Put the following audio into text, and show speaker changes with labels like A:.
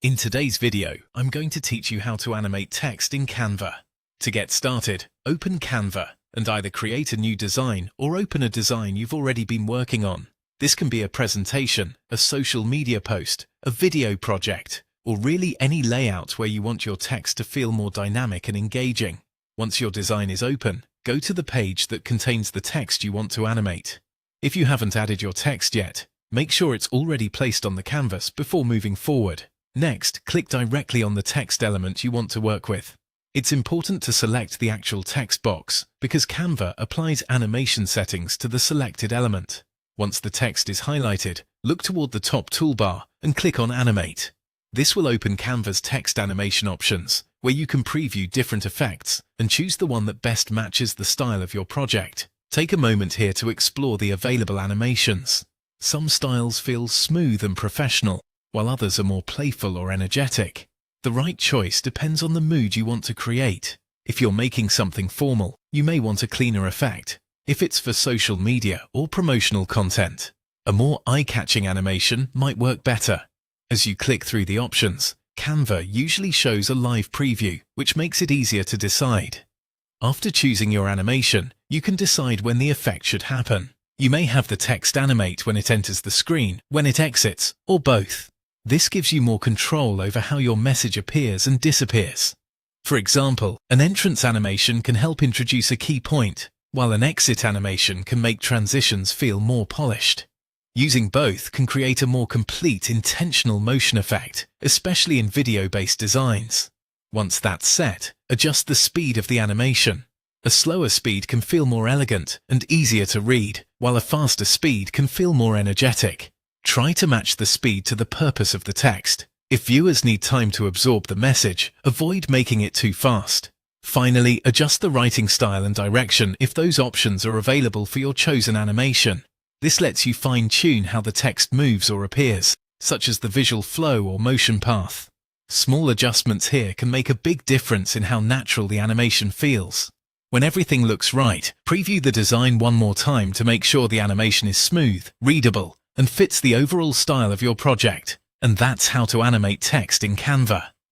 A: In today's video, I'm going to teach you how to animate text in Canva. To get started, open Canva and either create a new design or open a design you've already been working on. This can be a presentation, a social media post, a video project, or really any layout where you want your text to feel more dynamic and engaging. Once your design is open, go to the page that contains the text you want to animate. If you haven't added your text yet, make sure it's already placed on the canvas before moving forward. Next, click directly on the text element you want to work with. It's important to select the actual text box because Canva applies animation settings to the selected element. Once the text is highlighted, look toward the top toolbar and click on Animate. This will open Canva's text animation options, where you can preview different effects and choose the one that best matches the style of your project. Take a moment here to explore the available animations. Some styles feel smooth and professional, while others are more playful or energetic. The right choice depends on the mood you want to create. If you're making something formal, you may want a cleaner effect. If it's for social media or promotional content, a more eye-catching animation might work better. As you click through the options, Canva usually shows a live preview, which makes it easier to decide. After choosing your animation, you can decide when the effect should happen. You may have the text animate when it enters the screen, when it exits, or both. This gives you more control over how your message appears and disappears. For example, an entrance animation can help introduce a key point, while an exit animation can make transitions feel more polished. Using both can create a more complete intentional motion effect, especially in video-based designs. Once that's set, adjust the speed of the animation. A slower speed can feel more elegant and easier to read, while a faster speed can feel more energetic. Try to match the speed to the purpose of the text. If viewers need time to absorb the message, avoid making it too fast. Finally, adjust the writing style and direction if those options are available for your chosen animation. This lets you fine-tune how the text moves or appears, such as the visual flow or motion path. Small adjustments here can make a big difference in how natural the animation feels. When everything looks right, preview the design one more time to make sure the animation is smooth, readable, and fits the overall style of your project. And that's how to animate text in Canva.